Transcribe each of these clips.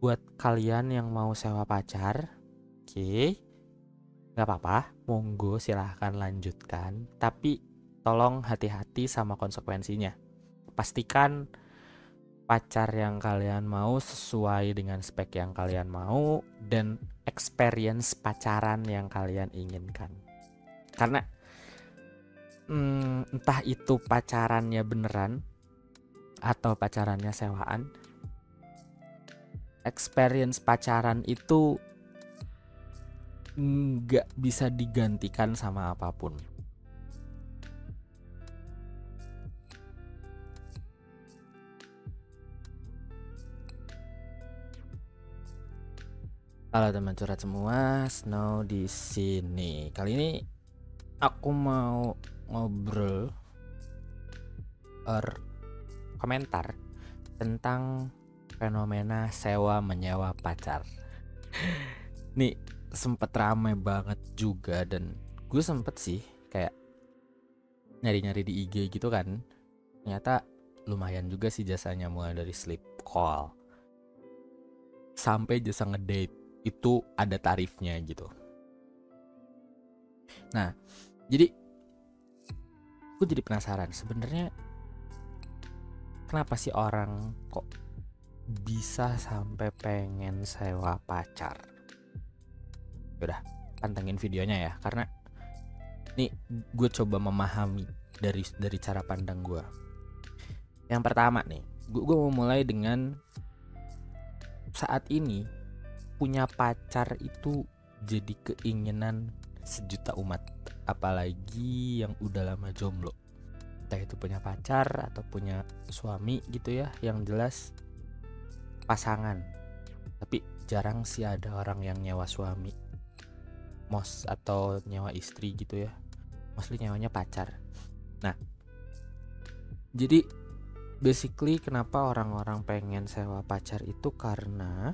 buat kalian yang mau sewa pacar, oke, nggak apa-apa, monggo silahkan lanjutkan. Tapi tolong hati-hati sama konsekuensinya. Pastikan pacar yang kalian mau sesuai dengan spek yang kalian mau dan experience pacaran yang kalian inginkan. Karena entah itu pacarannya beneran atau pacarannya sewaan, experience pacaran itu nggak bisa digantikan sama apapun. Halo teman curhat semua, Snow di sini. Kali ini aku mau ngobrol komentar tentang fenomena sewa menyewa pacar. Nih sempet rame banget juga, dan gue sempet sih kayak nyari-nyari di IG gitu kan. Ternyata lumayan juga sih jasanya, mulai dari sleep call sampai jasa ngedate itu ada tarifnya gitu. Nah, jadi gue jadi penasaran sebenarnya kenapa sih orang kok bisa sampai pengen sewa pacar. Udah, pantengin videonya ya, karena nih gue coba memahami dari cara pandang gue. Yang pertama nih, gue mau mulai dengan saat ini punya pacar itu jadi keinginan sejuta umat, apalagi yang udah lama jomblo. Entah itu punya pacar atau punya suami gitu ya, yang jelas pasangan. Tapi jarang sih ada orang yang nyewa suami, mos atau nyewa istri gitu ya. Mostly nyewanya pacar. Nah, jadi basically kenapa orang-orang pengen sewa pacar itu karena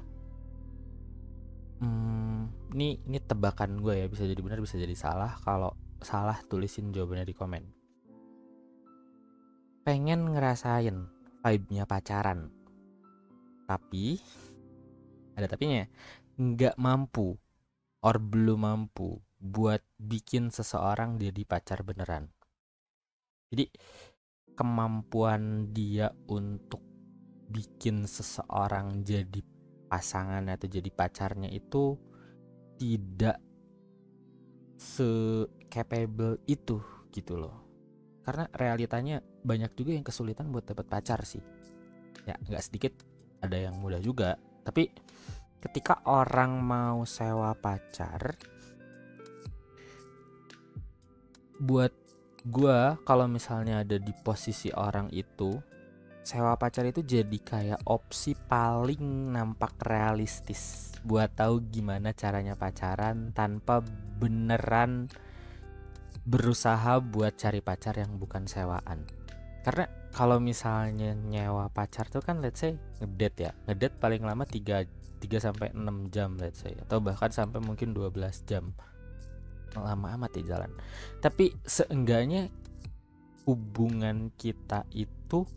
ini tebakan gue ya, bisa jadi benar bisa jadi salah. Kalau salah tulisin jawabannya di komen. Pengen ngerasain vibe-nya pacaran, tapi ada tapinya, nggak mampu or belum mampu buat bikin seseorang jadi pacar beneran. Jadi kemampuan dia untuk bikin seseorang jadi pasangan atau jadi pacarnya itu tidak se-capable itu gitu loh. Karena realitanya banyak juga yang kesulitan buat dapat pacar sih. Ya nggak sedikit ada yang mudah juga. Tapi ketika orang mau sewa pacar, buat gue kalau misalnya ada di posisi orang itu, sewa pacar itu jadi kayak opsi paling nampak realistis buat tahu gimana caranya pacaran tanpa beneran berusaha buat cari pacar yang bukan sewaan. Karena kalau misalnya nyewa pacar tuh kan let's say ngedate ya. Ngedate paling lama 3 sampai 6 jam let's say, atau bahkan sampai mungkin 12 jam. Lama amat ya jalan. Tapi seenggaknya hubungan kita itu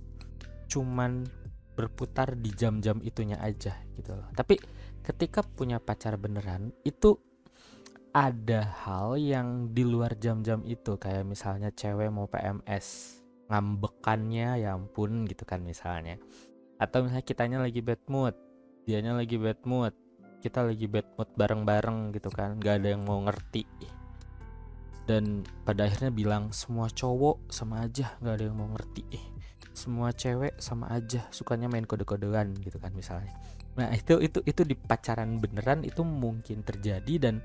cuman berputar di jam-jam itunya aja gitu loh. Tapi ketika punya pacar beneran itu ada hal yang di luar jam-jam itu, kayak misalnya cewek mau PMS, ngambekannya ya ampun gitu kan misalnya. Atau misalnya kitanya lagi bad mood, dianya lagi bad mood, kita lagi bad mood bareng-bareng gitu kan, gak ada yang mau ngerti. Dan pada akhirnya bilang semua cowok sama aja, gak ada yang mau ngerti. Semua cewek sama aja, sukanya main kode-kodean gitu kan misalnya. Nah itu di pacaran beneran itu mungkin terjadi, dan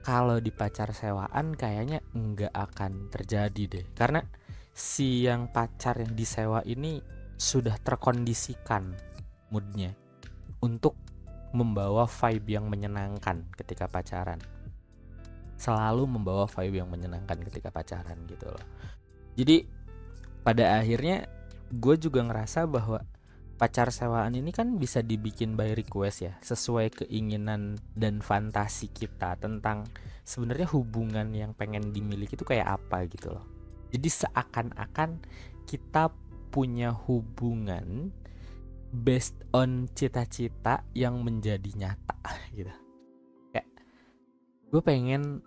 kalau di pacar sewaan kayaknya nggak akan terjadi deh. Karena si yang pacar yang disewa ini sudah terkondisikan moodnya untuk membawa vibe yang menyenangkan ketika pacaran. Selalu membawa vibe yang menyenangkan ketika pacaran gitu loh. Jadi pada akhirnya gue juga ngerasa bahwa pacar sewaan ini kan bisa dibikin by request ya, sesuai keinginan dan fantasi kita tentang sebenarnya hubungan yang pengen dimiliki itu kayak apa gitu loh. Jadi seakan-akan kita punya hubungan based on cita-cita yang menjadi nyata gitu. Kayak gue pengen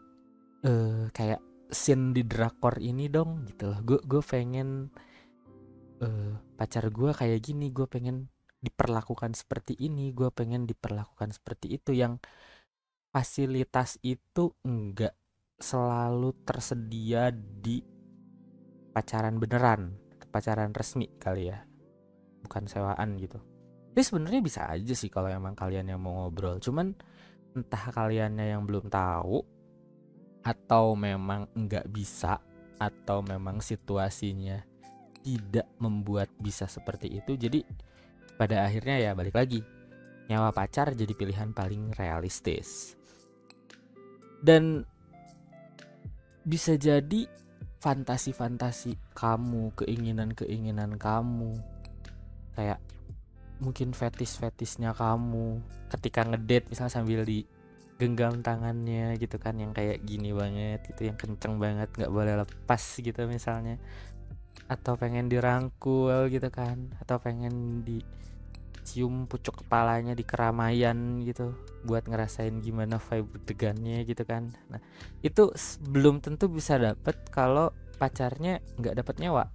kayak scene di drakor ini dong gitu loh. Gue pengen pacar gue kayak gini, gue pengen diperlakukan seperti ini, gue pengen diperlakukan seperti itu, yang fasilitas itu enggak selalu tersedia di pacaran beneran, pacaran resmi kali ya, bukan sewaan gitu. Tapi sebenarnya bisa aja sih kalau emang kalian yang mau ngobrol, cuman entah kaliannya yang belum tahu atau memang enggak bisa, atau memang situasinya tidak membuat bisa seperti itu. Jadi pada akhirnya ya balik lagi, nyawa pacar jadi pilihan paling realistis. Dan bisa jadi fantasi-fantasi kamu, keinginan-keinginan kamu, kayak mungkin fetis-fetisnya kamu ketika ngedate misalnya sambil digenggam tangannya gitu kan, yang kayak gini banget gitu, yang kenceng banget nggak boleh lepas gitu misalnya, atau pengen dirangkul gitu kan, atau pengen dicium pucuk kepalanya di keramaian gitu buat ngerasain gimana vibe degannya gitu kan. Nah itu belum tentu bisa dapet kalau pacarnya nggak dapet nyawa,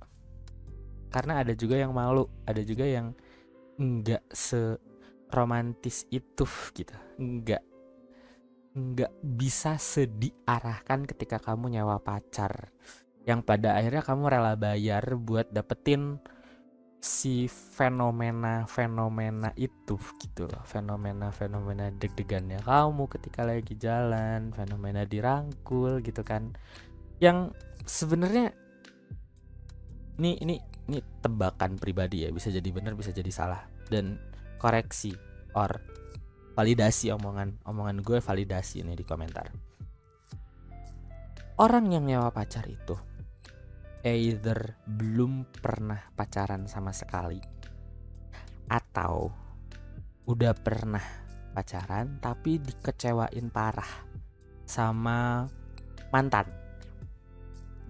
karena ada juga yang malu, ada juga yang nggak seromantis itu gitu, nggak bisa sediarahkan ketika kamu nyawa pacar, yang pada akhirnya kamu rela bayar buat dapetin si fenomena itu gitu loh, fenomena deg-degannya kamu ketika lagi jalan, fenomena dirangkul gitu kan, yang sebenarnya ini tebakan pribadi ya, bisa jadi benar bisa jadi salah, dan koreksi or validasi omongan gue, validasi ini di komentar. Orang yang nyawa pacar itu either belum pernah pacaran sama sekali, atau udah pernah pacaran tapi dikecewain parah sama mantan,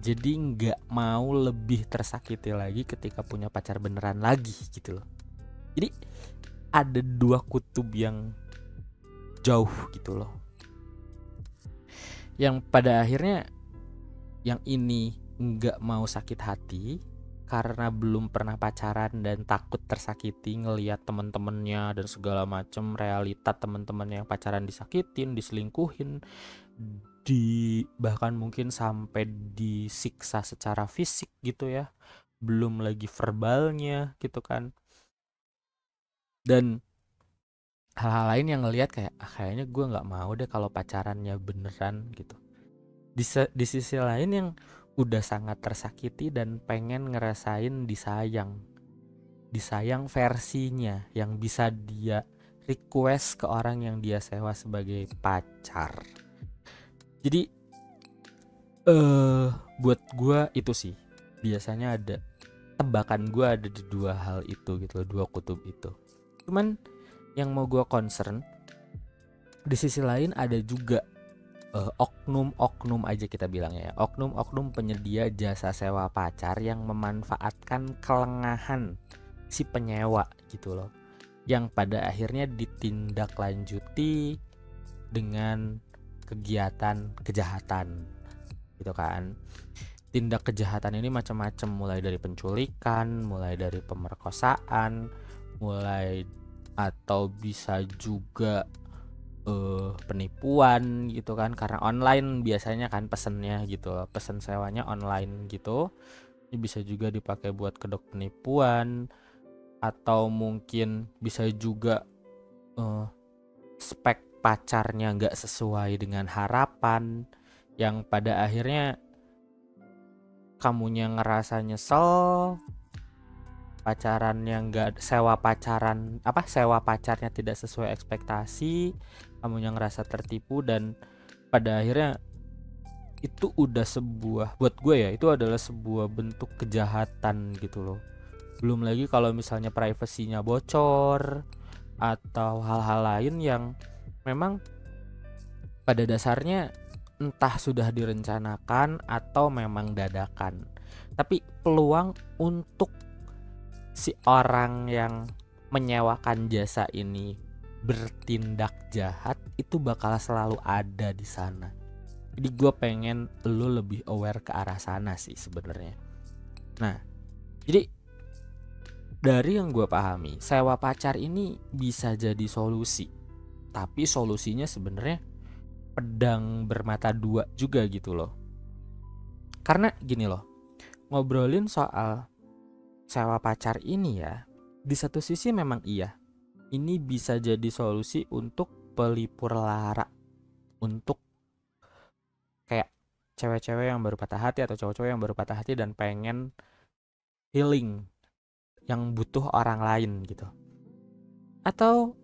jadi nggak mau lebih tersakiti lagi ketika punya pacar beneran lagi gitu loh. Jadi ada dua kutub yang jauh gitu loh, yang pada akhirnya yang ini nggak mau sakit hati karena belum pernah pacaran dan takut tersakiti ngelihat teman-temannya dan segala macam realita teman-teman yang pacaran disakitin, diselingkuhin, bahkan mungkin sampai disiksa secara fisik gitu ya, belum lagi verbalnya gitu kan, dan hal-hal lain yang ngelihat kayak kayaknya gue nggak mau deh kalau pacarannya beneran gitu. Di sisi lain yang udah sangat tersakiti dan pengen ngerasain disayang versinya yang bisa dia request ke orang yang dia sewa sebagai pacar. Jadi buat gue itu sih biasanya ada tebakan gue ada di dua hal itu gitu, dua kutub itu. Cuman yang mau gue concern di sisi lain ada juga oknum aja kita bilangnya ya, oknum penyedia jasa sewa pacar yang memanfaatkan kelengahan si penyewa gitu loh, yang pada akhirnya ditindaklanjuti dengan kegiatan kejahatan gitu kan. Tindak kejahatan ini macam-macam, mulai dari penculikan, mulai dari pemerkosaan, mulai atau bisa juga penipuan gitu kan, karena online biasanya kan pesennya gitu, pesen sewanya online gitu. Ini bisa juga dipakai buat kedok penipuan, atau mungkin bisa juga spek pacarnya nggak sesuai dengan harapan, yang pada akhirnya kamunya ngerasa nyesel, pacarannya nggak, sewa pacarnya tidak sesuai ekspektasi, kamunya ngerasa tertipu, dan pada akhirnya itu udah sebuah, buat gue ya itu adalah sebuah bentuk kejahatan gitu loh. Belum lagi kalau misalnya privasinya bocor atau hal-hal lain yang memang pada dasarnya entah sudah direncanakan atau memang dadakan, tapi peluang untuk si orang yang menyewakan jasa ini bertindak jahat, itu bakal selalu ada di sana. Jadi gue pengen lu lebih aware ke arah sana sih sebenarnya. Nah, jadi dari yang gue pahami, sewa pacar ini bisa jadi solusi. Tapi solusinya sebenarnya pedang bermata dua juga gitu loh. Karena gini loh, ngobrolin soal sewa pacar ini ya, di satu sisi memang iya, ini bisa jadi solusi untuk pelipur lara, untuk kayak cewek-cewek yang baru patah hati atau cowok-cowok yang baru patah hati dan pengen healing, yang butuh orang lain gitu. Atau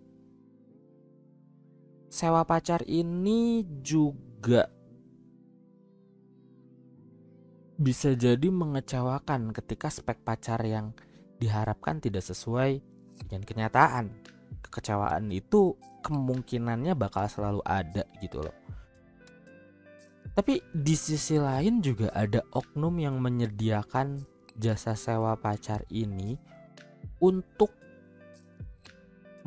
sewa pacar ini juga bisa jadi mengecewakan ketika spek pacar yang diharapkan tidak sesuai dengan kenyataan. Kekecewaan itu kemungkinannya bakal selalu ada gitu loh. Tapi di sisi lain juga ada oknum yang menyediakan jasa sewa pacar ini untuk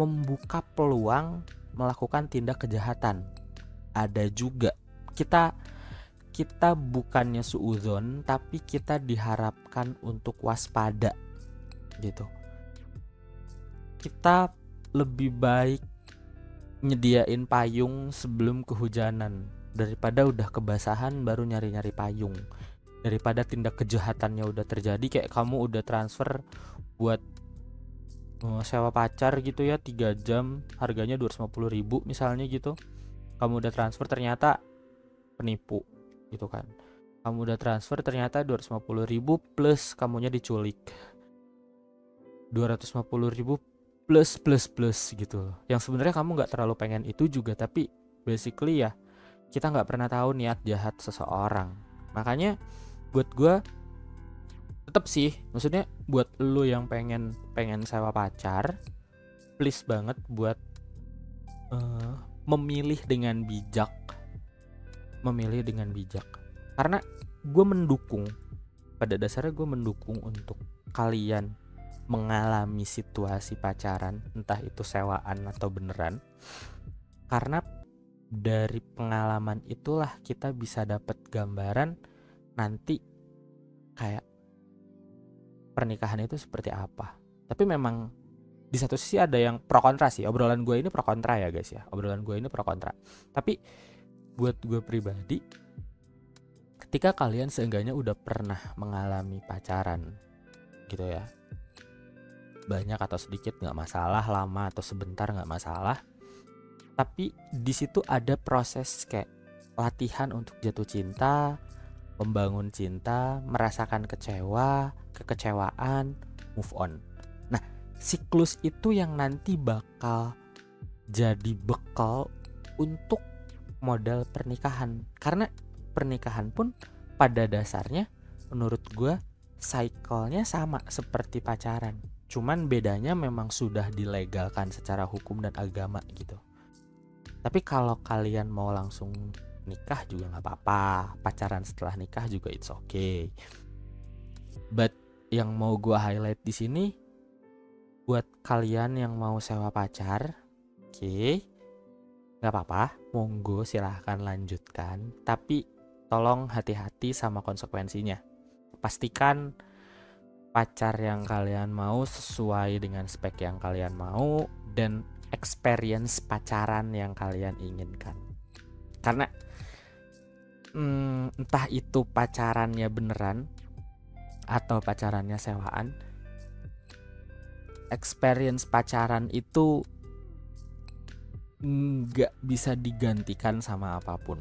membuka peluang melakukan tindak kejahatan. Ada juga. Kita bukannya suudzon, tapi kita diharapkan untuk waspada gitu. Kita lebih baik nyediain payung sebelum kehujanan daripada udah kebasahan baru nyari-nyari payung. Daripada tindak kejahatannya udah terjadi, kayak kamu udah transfer buat sewa pacar gitu ya 3 jam harganya 250.000 misalnya gitu. Kamu udah transfer ternyata penipu gitu kan. Kamu udah transfer ternyata 250.000 plus kamunya diculik. 250.000 plus gitu. Yang sebenarnya kamu nggak terlalu pengen itu juga, tapi basically ya kita nggak pernah tahu niat jahat seseorang. Makanya buat gue tetap sih, maksudnya buat lu yang pengen sewa pacar, please banget buat memilih dengan bijak. Karena gue mendukung, pada dasarnya gue mendukung untuk kalian mengalami situasi pacaran, entah itu sewaan atau beneran. Karena dari pengalaman itulah kita bisa dapat gambaran nanti kayak pernikahan itu seperti apa. Tapi memang di satu sisi ada yang pro kontra sih. Obrolan gue ini pro kontra ya guys ya. Tapi buat gue pribadi, ketika kalian seenggaknya udah pernah mengalami pacaran gitu ya, banyak atau sedikit nggak masalah, lama atau sebentar nggak masalah. Tapi di situ ada proses kayak latihan untuk jatuh cinta, membangun cinta, merasakan kekecewaan, move on. Nah, siklus itu yang nanti bakal jadi bekal untuk modal pernikahan. Karena pernikahan pun pada dasarnya menurut gue cycle-nya sama seperti pacaran. Cuman bedanya memang sudah dilegalkan secara hukum dan agama gitu. Tapi kalau kalian mau langsung nikah juga gak apa-apa. Pacaran setelah nikah juga it's okay. But yang mau gue highlight di sini, buat kalian yang mau sewa pacar, gak apa-apa, monggo silahkan lanjutkan. Tapi tolong hati-hati sama konsekuensinya. Pastikan pacar yang kalian mau sesuai dengan spek yang kalian mau dan experience pacaran yang kalian inginkan. Karena entah itu pacarannya beneran atau pacarannya sewaan, experience pacaran itu nggak bisa digantikan sama apapun.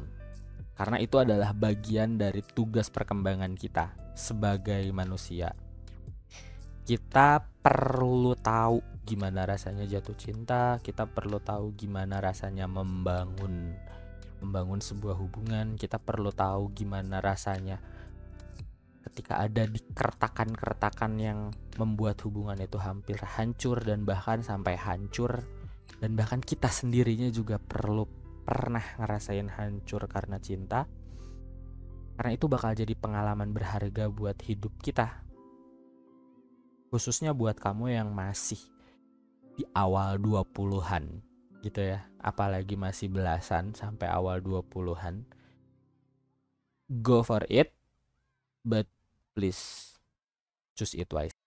Karena itu adalah bagian dari tugas perkembangan kita sebagai manusia. Kita perlu tahu gimana rasanya jatuh cinta, kita perlu tahu gimana rasanya membangun sebuah hubungan, kita perlu tahu gimana rasanya ketika ada di keretakan-keretakan yang membuat hubungan itu hampir hancur dan bahkan sampai hancur. Dan bahkan kita sendirinya juga pernah ngerasain hancur karena cinta. Karena itu bakal jadi pengalaman berharga buat hidup kita. Khususnya buat kamu yang masih di awal 20-an gitu ya, apalagi masih belasan sampai awal 20-an, go for it, but please choose it wisely.